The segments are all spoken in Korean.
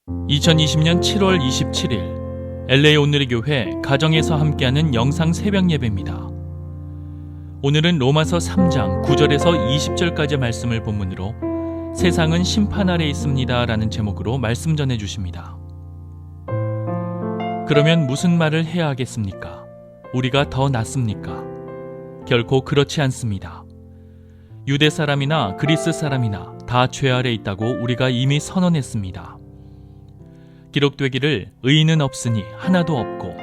2020년 7월 27일 LA 온누리 교회 가정에서 함께하는 영상 새벽 예배입니다. 오늘은 로마서 3장 9절에서 20절까지 말씀을 본문으로 세상은 심판 아래 있습니다 라는 제목으로 말씀 전해 주십니다. 그러면 무슨 말을 해야 하겠습니까? 우리가 더 낫습니까? 결코 그렇지 않습니다. 유대 사람이나 그리스 사람이나 다 죄 아래 있다고 우리가 이미 선언했습니다. 기록되기를 의인은 없으니 하나도 없고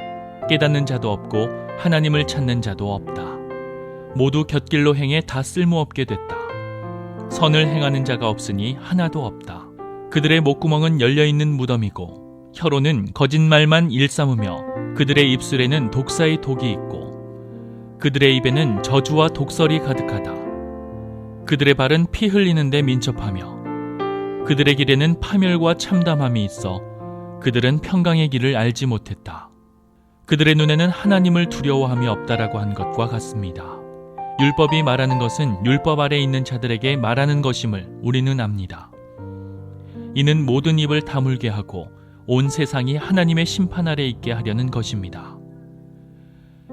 깨닫는 자도 없고 하나님을 찾는 자도 없다. 모두 곁길로 행해 다 쓸모없게 됐다. 선을 행하는 자가 없으니 하나도 없다. 그들의 목구멍은 열려있는 무덤이고 혀로는 거짓말만 일삼으며 그들의 입술에는 독사의 독이 있고 그들의 입에는 저주와 독설이 가득하다. 그들의 발은 피 흘리는 데 민첩하며 그들의 길에는 파멸과 참담함이 있어 그들은 평강의 길을 알지 못했다. 그들의 눈에는 하나님을 두려워함이 없다라고 한 것과 같습니다. 율법이 말하는 것은 율법 아래 있는 자들에게 말하는 것임을 우리는 압니다. 이는 모든 입을 다물게 하고 온 세상이 하나님의 심판 아래 있게 하려는 것입니다.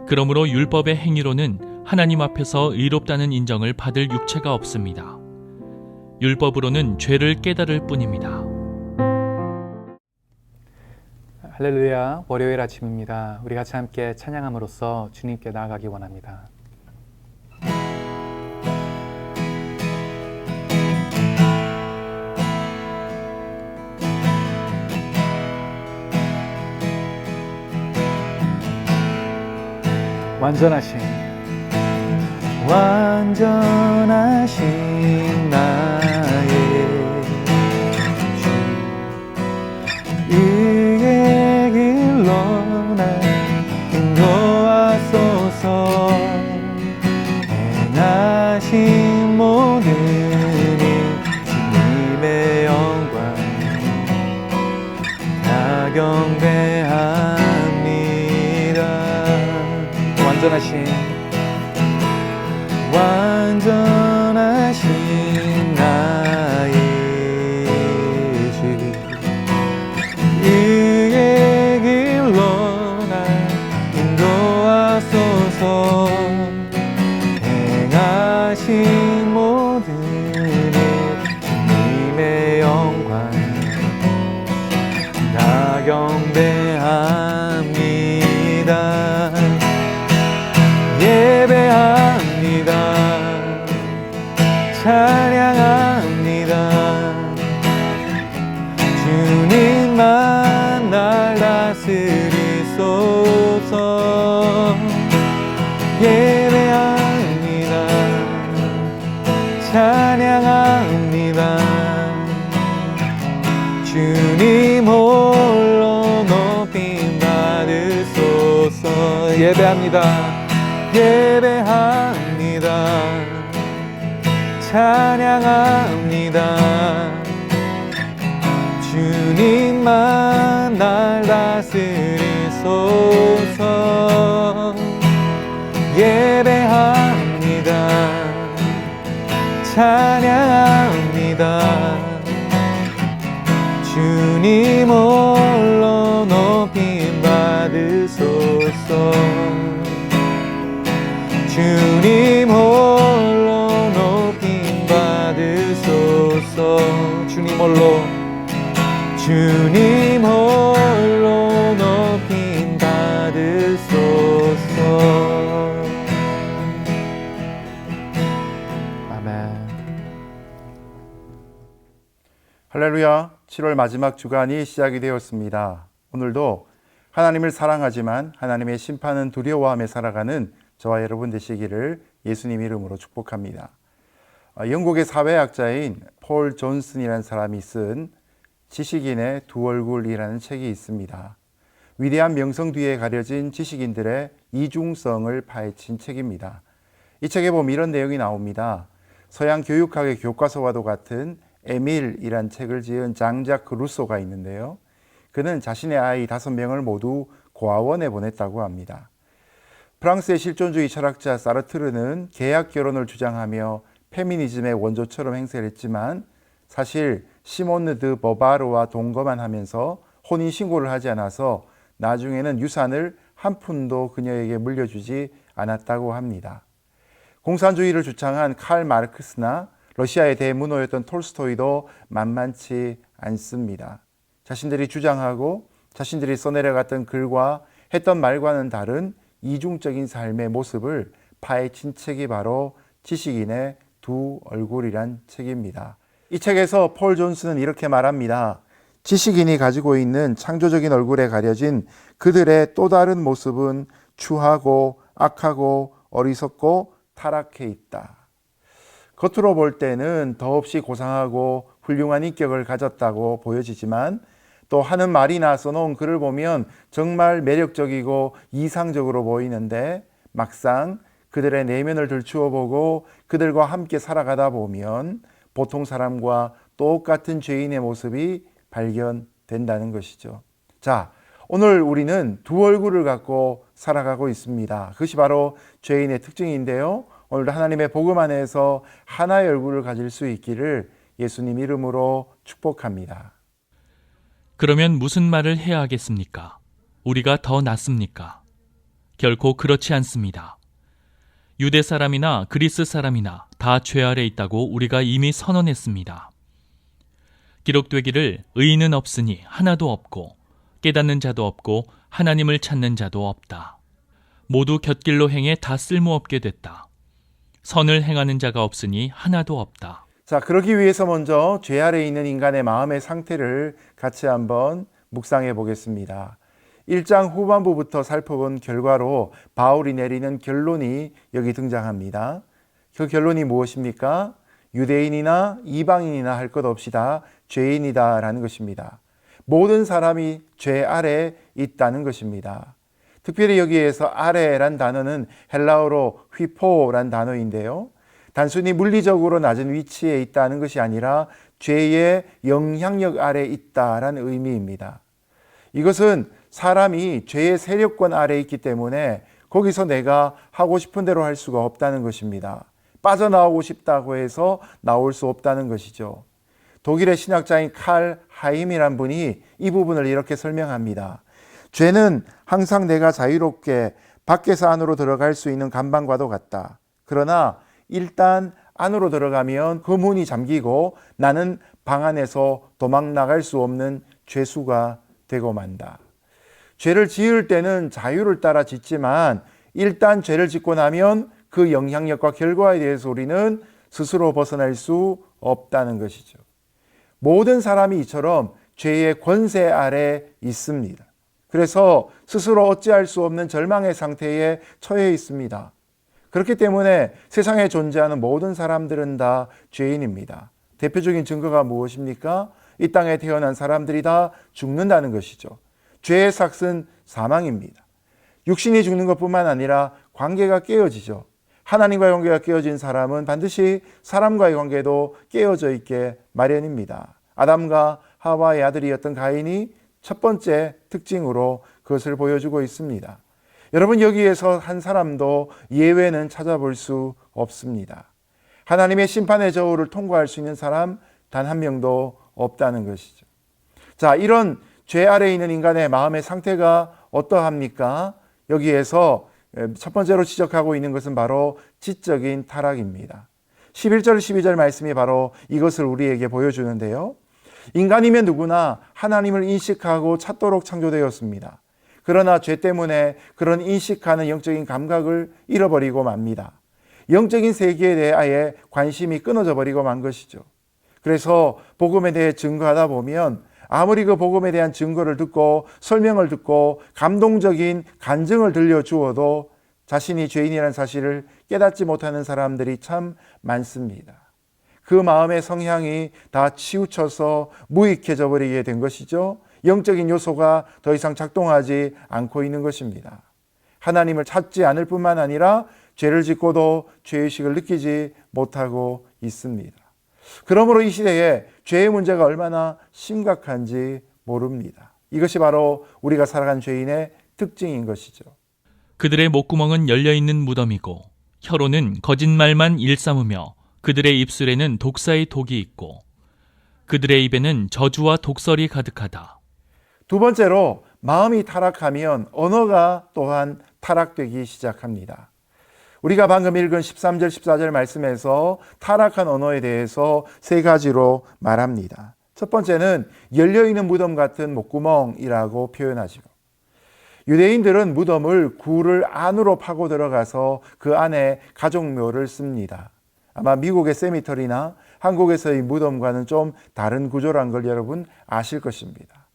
그러므로 율법의 행위로는 하나님 앞에서 의롭다는 인정을 받을 육체가 없습니다. 율법으로는 죄를 깨달을 뿐입니다. 할렐루야, 월요일 아침입니다. 우리 같이 함께 찬양함으로써 주님께 나아가기 원합니다. 완전하신 나의 주, 의의 길로 날 인도하소서. 행하신 모든 일 주님의 영광 다 경배합니다. 완전하신 나의 주, 의의 길로 날 인도하소서. 행하신 모든 일 주님의 영광 다 경배합니다. 예배합니다. 찬양합니다. 주님만 날 다스리소서. 예배합니다. 찬양합니다. 주님 홀로 높임 받으소서. 예배합니다. 예배합니다. 찬양합니다. 주님만 날 다스리소서. 예배합니다. 찬양합니다. 주님 홀로 높임 받으소서. 주님 홀로 높임 받으소서. 주님 홀로 높임 받으소서. 아멘. 할렐루야, 7월 마지막 주간이 시작이 되었습니다. 오늘도 하나님을 사랑하지만 하나님의 심판은 두려워하며 살아가는 저와 여러분 되시기를 예수님 이름으로 축복합니다. 영국의 사회학자인 폴 존슨이라는 사람이 쓴 지식인의 두 얼굴이라는 책이 있습니다. 위대한 명성 뒤에 가려진 지식인들의 이중성을 파헤친 책입니다. 이 책에 보면 이런 내용이 나옵니다. 서양 교육학의 교과서와도 같은 에밀이란 책을 지은 장자크 루소가 있는데요. 그는 자신의 아이 5명을 모두 고아원에 보냈다고 합니다. 프랑스의 실존주의 철학자 사르트르는 계약 결혼을 주장하며 페미니즘의 원조처럼 행세를 했지만 사실 시몬 드 버바르와 동거만 하면서 혼인신고를 하지 않아서 나중에는 유산을 한 푼도 그녀에게 물려주지 않았다고 합니다. 공산주의를 주창한 칼 마르크스나 러시아의 대문호였던 톨스토이도 만만치 않습니다. 자신들이 주장하고 자신들이 써내려갔던 글과 했던 말과는 다른 이중적인 삶의 모습을 파헤친 책이 바로 지식인의 두 얼굴이란 책입니다. 이 책에서 폴 존스는 이렇게 말합니다. 지식인이 가지고 있는 창조적인 얼굴에 가려진 그들의 또 다른 모습은 추하고 악하고 어리석고 타락해 있다. 겉으로 볼 때는 더없이 고상하고 훌륭한 인격을 가졌다고 보여지지만 또 하는 말이나 써놓은 글을 보면 정말 매력적이고 이상적으로 보이는데 막상 그들의 내면을 들추어 보고 그들과 함께 살아가다 보면 보통 사람과 똑같은 죄인의 모습이 발견된다는 것이죠. 자, 오늘 우리는 두 얼굴을 갖고 살아가고 있습니다. 그것이 바로 죄인의 특징인데요. 오늘도 하나님의 복음 안에서 하나의 얼굴을 가질 수 있기를 예수님 이름으로 축복합니다. 그러면 무슨 말을 해야 하겠습니까? 우리가 더 낫습니까? 결코 그렇지 않습니다. 유대 사람이나 그리스 사람이나 다 죄 아래 있다고 우리가 이미 선언했습니다. 기록되기를 의인은 없으니 하나도 없고 깨닫는 자도 없고 하나님을 찾는 자도 없다. 모두 곁길로 행해 다 쓸모없게 됐다. 선을 행하는 자가 없으니 하나도 없다. 자, 그러기 위해서 먼저 죄 아래 있는 인간의 마음의 상태를 같이 한번 묵상해 보겠습니다. 1장 후반부부터 살펴본 결과로 바울이 내리는 결론이 여기 등장합니다. 그 결론이 무엇입니까? 유대인이나 이방인이나 할 것 없이 다 죄인이다라는 것입니다. 모든 사람이 죄 아래 있다는 것입니다. 특별히 여기에서 아래란 단어는 헬라어로 휘포란 단어인데요. 단순히 물리적으로 낮은 위치에 있다는 것이 아니라 죄의 영향력 아래 있다라는 의미입니다. 이것은 사람이 죄의 세력권 아래 있기 때문에 거기서 내가 하고 싶은 대로 할 수가 없다는 것입니다. 빠져나오고 싶다고 해서 나올 수 없다는 것이죠. 독일의 신학자인 칼 하임이란 분이 이 부분을 이렇게 설명합니다. 죄는 항상 내가 자유롭게 밖에서 안으로 들어갈 수 있는 간방과도 같다. 그러나 일단 안으로 들어가면 그 문이 잠기고 나는 방 안에서 도망 나갈 수 없는 죄수가 되고 만다. 죄를 지을 때는 자유를 따라 짓지만 일단 죄를 짓고 나면 그 영향력과 결과에 대해서 우리는 스스로 벗어날 수 없다는 것이죠. 모든 사람이 이처럼 죄의 권세 아래 있습니다. 그래서 스스로 어찌할 수 없는 절망의 상태에 처해 있습니다. 그렇기 때문에 세상에 존재하는 모든 사람들은 다 죄인입니다. 대표적인 증거가 무엇입니까? 이 땅에 태어난 사람들이 다 죽는다는 것이죠. 죄의 삭은 사망입니다. 육신이 죽는 것뿐만 아니라 관계가 깨어지죠. 하나님과의 관계가 깨어진 사람은 반드시 사람과의 관계도 깨어져 있게 마련입니다. 아담과 하와의 아들이었던 가인이 첫 번째 특징으로 그것을 보여주고 있습니다. 여러분, 여기에서 한 사람도 예외는 찾아볼 수 없습니다. 하나님의 심판의 저울을 통과할 수 있는 사람 단 한 명도 없다는 것이죠. 자, 이런 죄 아래에 있는 인간의 마음의 상태가 어떠합니까? 여기에서 첫 번째로 지적하고 있는 것은 바로 지적인 타락입니다. 11절 12절 말씀이 바로 이것을 우리에게 보여주는데요. 인간이면 누구나 하나님을 인식하고 찾도록 창조되었습니다. 그러나 죄 때문에 그런 인식하는 영적인 감각을 잃어버리고 맙니다. 영적인 세계에 대해 아예 관심이 끊어져 버리고 만 것이죠. 그래서 복음에 대해 증거하다 보면 아무리 그 복음에 대한 증거를 듣고 설명을 듣고 감동적인 간증을 들려주어도 자신이 죄인이라는 사실을 깨닫지 못하는 사람들이 참 많습니다. 그 마음의 성향이 다 치우쳐서 무익해져 버리게 된 것이죠. 영적인 요소가 더 이상 작동하지 않고 있는 것입니다. 하나님을 찾지 않을 뿐만 아니라 죄를 짓고도 죄의식을 느끼지 못하고 있습니다. 그러므로 이 시대에 죄의 문제가 얼마나 심각한지 모릅니다. 이것이 바로 우리가 살아간 죄인의 특징인 것이죠. 그들의 목구멍은 열려있는 무덤이고 혀로는 거짓말만 일삼으며 그들의 입술에는 독사의 독이 있고 그들의 입에는 저주와 독설이 가득하다. 두 번째로 마음이 타락하면 언어가 또한 타락되기 시작합니다. 우리가 방금 읽은 13절, 14절 말씀에서 타락한 언어에 대해서 세 가지로 말합니다. 첫 번째는 열려있는 무덤 같은 목구멍이라고 표현하죠. 유대인들은 무덤을 굴을 안으로 파고 들어가서 그 안에 가족묘를 씁니다. 아마 미국의 세미터리나 한국에서의 무덤과는 좀 다른 구조란 걸 여러분 아실 것입니다.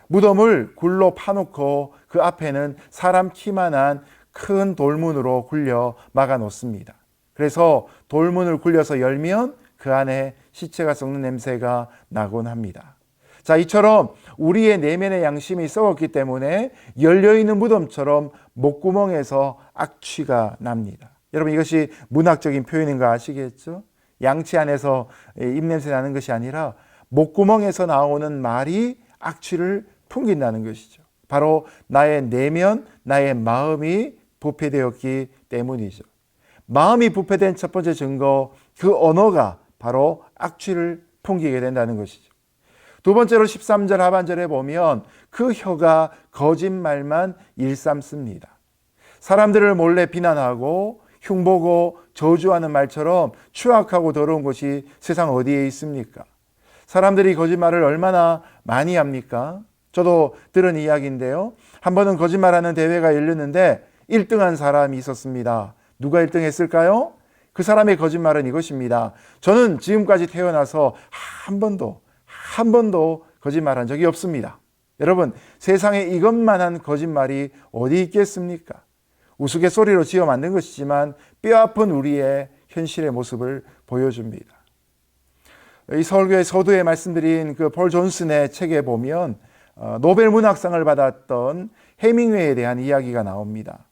무덤을 굴로 파놓고 그 앞에는 사람 키만한 큰 돌문으로 굴려 막아 놓습니다. 그래서 돌문을 굴려서 열면 그 안에 시체가 썩는 냄새가 나곤 합니다. 자, 이처럼 우리의 내면의 양심이 썩었기 때문에 열려있는 무덤처럼 목구멍에서 악취가 납니다. 여러분, 이것이 문학적인 표현인 거 아시겠죠? 양치 안에서 입냄새 나는 것이 아니라 목구멍에서 나오는 말이 악취를 풍긴다는 것이죠. 바로 나의 내면, 나의 마음이 부패되었기 때문이죠. 마음이 부패된 첫 번째 증거, 그 언어가 바로 악취를 풍기게 된다는 것이죠. 두 번째로 13절 하반절에 보면 그 혀가 거짓말만 일삼습니다. 사람들을 몰래 비난하고 흉보고 저주하는 말처럼 추악하고 더러운 것이 세상 어디에 있습니까? 사람들이 거짓말을 얼마나 많이 합니까? 저도 들은 이야기인데요. 한 번은 거짓말하는 대회가 열렸는데 1등한 사람이 있었습니다. 누가 1등 했을까요? 그 사람의 거짓말은 이것입니다. 저는 지금까지 태어나서 한 번도 거짓말한 적이 없습니다. 여러분, 세상에 이것만한 거짓말이 어디 있겠습니까? 우스갯소리로 지어 만든 것이지만 뼈아픈 우리의 현실의 모습을 보여줍니다. 이 서울교회 서두에 말씀드린 그 폴 존슨의 책에 보면 노벨 문학상을 받았던 해밍웨이에 대한 이야기가 나옵니다.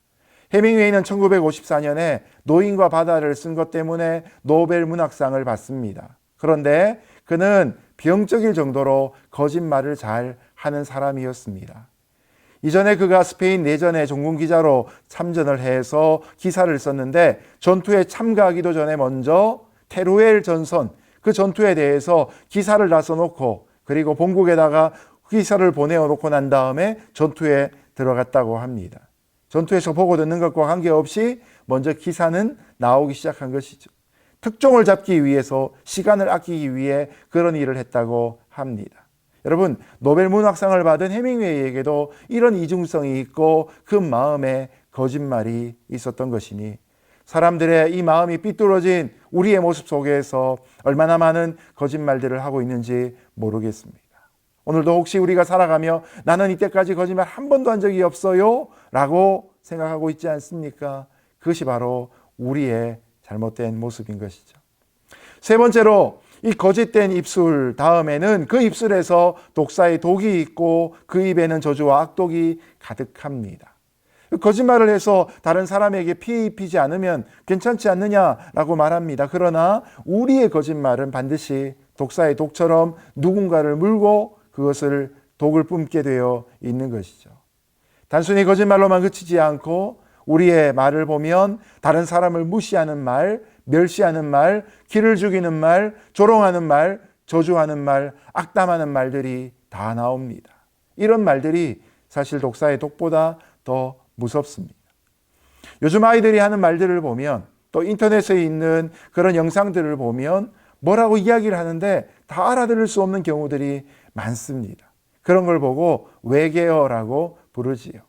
해밍웨이는 1954년에 노인과 바다를 쓴 것 때문에 노벨 문학상을 받습니다. 그런데 그는 병적일 정도로 거짓말을 잘 하는 사람이었습니다. 이전에 그가 스페인 내전의 종군 기자로 참전을 해서 기사를 썼는데 전투에 참가하기도 전에 먼저 테루엘 전선, 그 전투에 대해서 기사를 다 써놓고 그리고 본국에다가 기사를 보내놓고 난 다음에 전투에 들어갔다고 합니다. 전투에서 보고 듣는 것과 관계없이 먼저 기사는 나오기 시작한 것이죠. 특종을 잡기 위해서 시간을 아끼기 위해 그런 일을 했다고 합니다. 여러분, 노벨 문학상을 받은 해밍웨이에게도 이런 이중성이 있고 그 마음에 거짓말이 있었던 것이니 사람들의 이 마음이 삐뚤어진 우리의 모습 속에서 얼마나 많은 거짓말들을 하고 있는지 모르겠습니다. 오늘도 혹시 우리가 살아가며 나는 이때까지 거짓말 한 번도 한 적이 없어요 라고 생각하고 있지 않습니까? 그것이 바로 우리의 잘못된 모습인 것이죠. 세 번째로 이 거짓된 입술 다음에는 그 입술에서 독사의 독이 있고 그 입에는 저주와 악독이 가득합니다. 거짓말을 해서 다른 사람에게 피해 입히지 않으면 괜찮지 않느냐라고 말합니다. 그러나 우리의 거짓말은 반드시 독사의 독처럼 누군가를 물고 그것을 독을 뿜게 되어 있는 것이죠. 단순히 거짓말로만 그치지 않고 우리의 말을 보면 다른 사람을 무시하는 말, 멸시하는 말, 기를 죽이는 말, 조롱하는 말, 저주하는 말, 악담하는 말들이 다 나옵니다. 이런 말들이 사실 독사의 독보다 더 무섭습니다. 요즘 아이들이 하는 말들을 보면 또 인터넷에 있는 그런 영상들을 보면 뭐라고 이야기를 하는데 다 알아들을 수 없는 경우들이 많습니다. 그런 걸 보고 외계어라고 부르지요.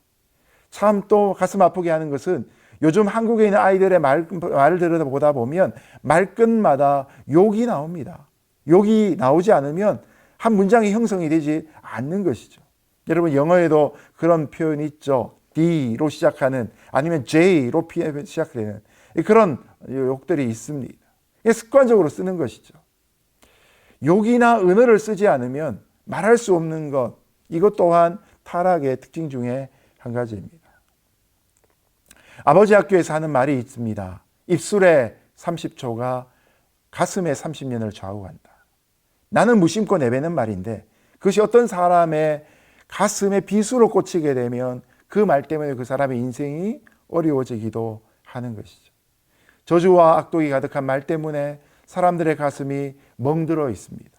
참 또 가슴 아프게 하는 것은 요즘 한국에 있는 아이들의 말을 들여다보다 보면 말끝마다 욕이 나옵니다. 욕이 나오지 않으면 한 문장이 형성이 되지 않는 것이죠. 여러분, 영어에도 그런 표현이 있죠. D로 시작하는 아니면 J로 시작되는 그런 욕들이 있습니다. 습관적으로 쓰는 것이죠. 욕이나 은어를 쓰지 않으면 말할 수 없는 것, 이것 또한 타락의 특징 중에 한 가지입니다. 아버지 학교에서 하는 말이 있습니다. 입술에 30초가 가슴에 30년을 좌우한다. 나는 무심코 내뱉는 말인데 그것이 어떤 사람의 가슴에 비수로 꽂히게 되면 그 말 때문에 그 사람의 인생이 어려워지기도 하는 것이죠. 저주와 악독이 가득한 말 때문에 사람들의 가슴이 멍들어 있습니다.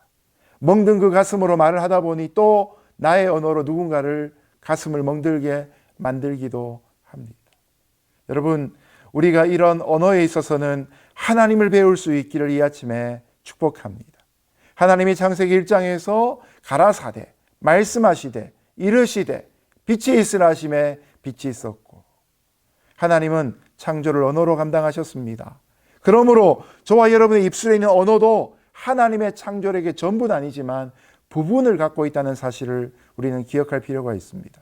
멍든 그 가슴으로 말을 하다 보니 또 나의 언어로 누군가를 가슴을 멍들게 만들기도 합니다. 여러분, 우리가 이런 언어에 있어서는 하나님을 배울 수 있기를 이 아침에 축복합니다. 하나님이 창세기 1장에서 가라사대, 말씀하시되, 이르시되, 빛이 있으라 하심에 빛이 있었고, 하나님은 창조를 언어로 감당하셨습니다. 그러므로 저와 여러분의 입술에 있는 언어도 하나님의 창조력의 전부는 아니지만 부분을 갖고 있다는 사실을 우리는 기억할 필요가 있습니다.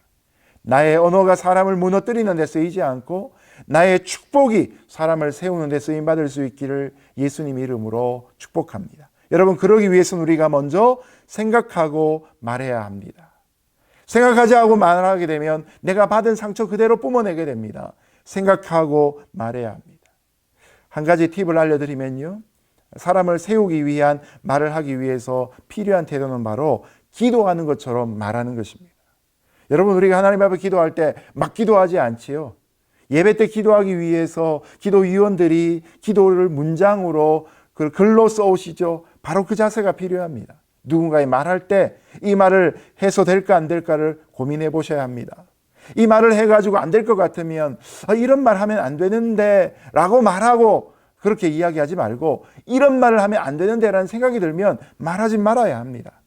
나의 언어가 사람을 무너뜨리는 데 쓰이지 않고 나의 축복이 사람을 세우는 데 쓰임받을 수 있기를 예수님 이름으로 축복합니다. 여러분, 그러기 위해서는 우리가 먼저 생각하고 말해야 합니다. 생각하지 않고 말하게 되면 내가 받은 상처 그대로 뿜어내게 됩니다. 생각하고 말해야 합니다. 한 가지 팁을 알려드리면요, 사람을 세우기 위한 말을 하기 위해서 필요한 태도는 바로 기도하는 것처럼 말하는 것입니다. 여러분, 우리가 하나님 앞에 기도할 때 막 기도하지 않지요. 예배 때 기도하기 위해서 기도위원들이 기도를 문장으로 글로 써오시죠. 바로 그 자세가 필요합니다. 누군가의 말할 때 이 말을 해서 될까 안 될까를 고민해 보셔야 합니다. 이 말을 해가지고 안 될 것 같으면 이런 말 하면 안 되는데 라고 말하고 그렇게 이야기하지 말고, 이런 말을 하면 안 되는데 라는 생각이 들면 말하지 말아야 합니다.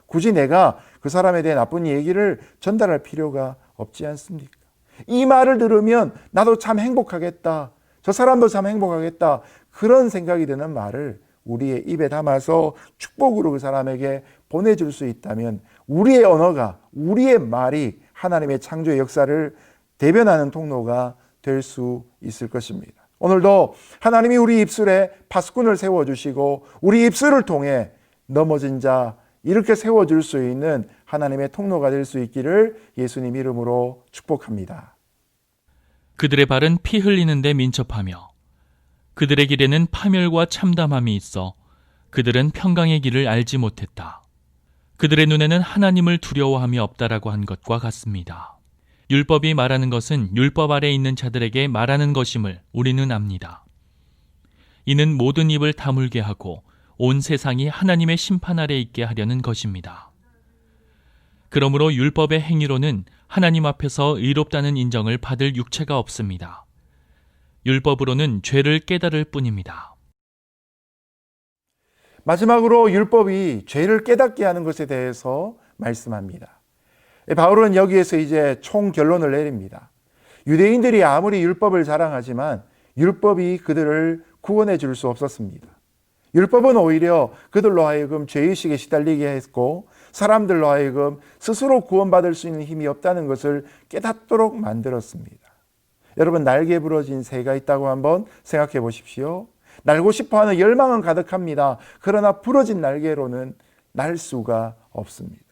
굳이 내가 그 사람에 대해 나쁜 얘기를 전달할 필요가 없지 않습니까? 이 말을 들으면 나도 참 행복하겠다, 저 사람도 참 행복하겠다, 그런 생각이 드는 말을 우리의 입에 담아서 축복으로 그 사람에게 보내줄 수 있다면 우리의 언어가, 우리의 말이 하나님의 창조의 역사를 대변하는 통로가 될 수 있을 것입니다. 오늘도 하나님이 우리 입술에 파수꾼을 세워주시고 우리 입술을 통해 넘어진 자 이렇게 세워줄 수 있는 하나님의 통로가 될 수 있기를 예수님 이름으로 축복합니다. 그들의 발은 피 흘리는 데 민첩하며 그들의 길에는 파멸과 참담함이 있어 그들은 평강의 길을 알지 못했다. 그들의 눈에는 하나님을 두려워함이 없다라고 한 것과 같습니다. 율법이 말하는 것은 율법 아래 있는 자들에게 말하는 것임을 우리는 압니다. 이는 모든 입을 다물게 하고 온 세상이 하나님의 심판 아래 있게 하려는 것입니다. 그러므로 율법의 행위로는 하나님 앞에서 의롭다는 인정을 받을 육체가 없습니다. 율법으로는 죄를 깨달을 뿐입니다. 마지막으로 율법이 죄를 깨닫게 하는 것에 대해서 말씀합니다. 바울은 여기에서 이제 총 결론을 내립니다. 유대인들이 아무리 율법을 자랑하지만 율법이 그들을 구원해 줄 수 없었습니다. 율법은 오히려 그들로 하여금 죄의식에 시달리게 했고 사람들로 하여금 스스로 구원받을 수 있는 힘이 없다는 것을 깨닫도록 만들었습니다. 여러분, 날개 부러진 새가 있다고 한번 생각해 보십시오. 날고 싶어하는 열망은 가득합니다. 그러나 부러진 날개로는 날 수가 없습니다.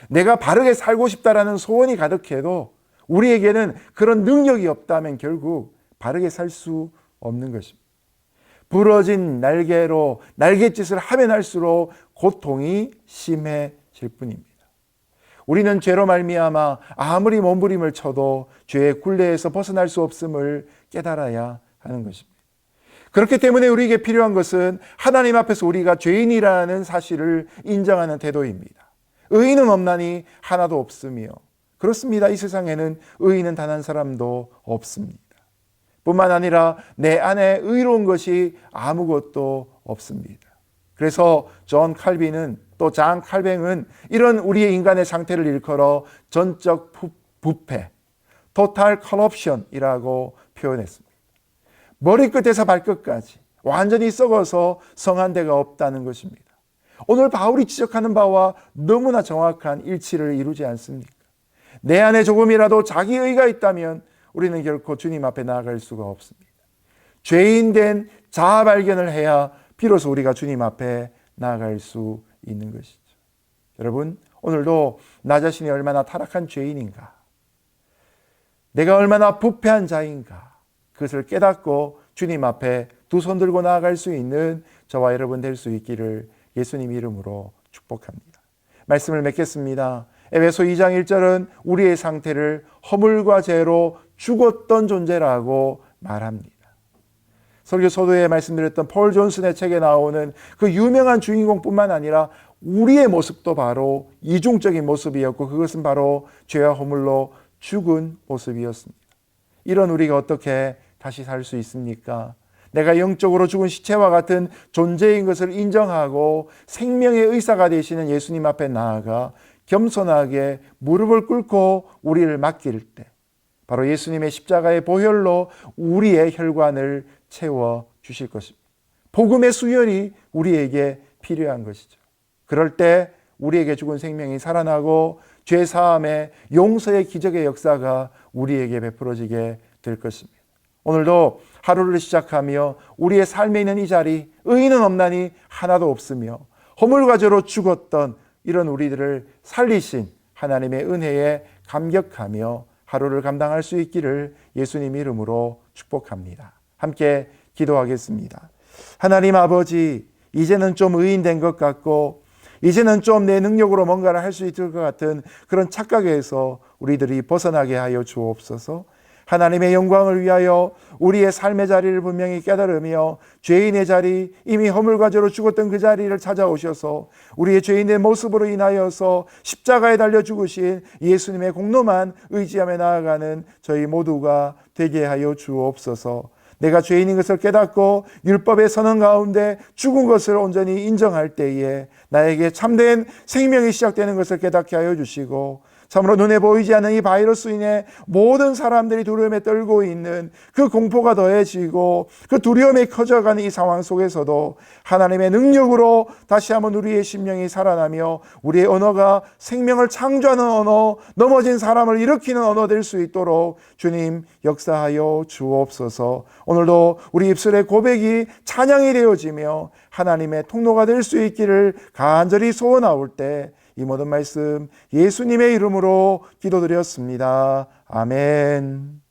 내가 바르게 살고 싶다라는 소원이 가득해도 우리에게는 그런 능력이 없다면 결국 바르게 살 수 없는 것입니다. 부러진 날개로 날갯짓을 하면 할수록 고통이 심해질 뿐입니다. 우리는 죄로 말미암아 아무리 몸부림을 쳐도 죄의 굴레에서 벗어날 수 없음을 깨달아야 하는 것입니다. 그렇기 때문에 우리에게 필요한 것은 하나님 앞에서 우리가 죄인이라는 사실을 인정하는 태도입니다. 의인은 없나니 하나도 없으며, 그렇습니다. 이 세상에는 의인은 단 한 사람도 없습니다. 뿐만 아니라 내 안에 의로운 것이 아무것도 없습니다. 그래서 존 칼빈은, 또 장 칼뱅은 이런 우리의 인간의 상태를 일컬어 전적 부패, total corruption이라고 표현했습니다. 머리끝에서 발끝까지 완전히 썩어서 성한 데가 없다는 것입니다. 오늘 바울이 지적하는 바와 너무나 정확한 일치를 이루지 않습니까? 내 안에 조금이라도 자기 의가 있다면 우리는 결코 주님 앞에 나아갈 수가 없습니다. 죄인된 자아 발견을 해야 비로소 우리가 주님 앞에 나아갈 수 있는 것이죠. 여러분, 오늘도 나 자신이 얼마나 타락한 죄인인가, 내가 얼마나 부패한 자인가, 그것을 깨닫고 주님 앞에 두 손 들고 나아갈 수 있는 저와 여러분 될 수 있기를 예수님 이름으로 축복합니다. 말씀을 맺겠습니다. 에베소 2장 1절은 우리의 상태를 허물과 죄로 죽었던 존재라고 말합니다. 설교 소도에 말씀드렸던 폴 존슨의 책에 나오는 그 유명한 주인공뿐만 아니라 우리의 모습도 바로 이중적인 모습이었고 그것은 바로 죄와 허물로 죽은 모습이었습니다. 이런 우리가 어떻게 다시 살 수 있습니까? 내가 영적으로 죽은 시체와 같은 존재인 것을 인정하고 생명의 의사가 되시는 예수님 앞에 나아가 겸손하게 무릎을 꿇고 우리를 맡길 때 바로 예수님의 십자가의 보혈로 우리의 혈관을 채워 주실 것입니다. 복음의 수혈이 우리에게 필요한 것이죠. 그럴 때 우리에게 죽은 생명이 살아나고 죄 사함의 용서의 기적의 역사가 우리에게 베풀어지게 될 것입니다. 오늘도 하루를 시작하며 우리의 삶에 있는 이 자리 의인은 없나니 하나도 없으며 허물과 죄로 죽었던 이런 우리들을 살리신 하나님의 은혜에 감격하며 하루를 감당할 수 있기를 예수님 이름으로 축복합니다. 함께 기도하겠습니다. 하나님 아버지, 이제는 좀 의인된 것 같고 이제는 좀 내 능력으로 뭔가를 할 수 있을 것 같은 그런 착각에서 우리들이 벗어나게 하여 주옵소서. 하나님의 영광을 위하여 우리의 삶의 자리를 분명히 깨달으며 죄인의 자리, 이미 허물과 죄로 죽었던 그 자리를 찾아오셔서 우리의 죄인의 모습으로 인하여서 십자가에 달려 죽으신 예수님의 공로만 의지하며 나아가는 저희 모두가 되게 하여 주옵소서. 내가 죄인인 것을 깨닫고 율법의 선언 가운데 죽은 것을 온전히 인정할 때에 나에게 참된 생명이 시작되는 것을 깨닫게 하여 주시고 참으로 눈에 보이지 않는 이 바이러스 인해 모든 사람들이 두려움에 떨고 있는 그 공포가 더해지고 그 두려움이 커져가는 이 상황 속에서도 하나님의 능력으로 다시 한번 우리의 심령이 살아나며 우리의 언어가 생명을 창조하는 언어, 넘어진 사람을 일으키는 언어 될 수 있도록 주님 역사하여 주옵소서. 오늘도 우리 입술의 고백이 찬양이 되어지며 하나님의 통로가 될 수 있기를 간절히 소원하올 때 이 모든 말씀 예수님의 이름으로 기도드렸습니다. 아멘.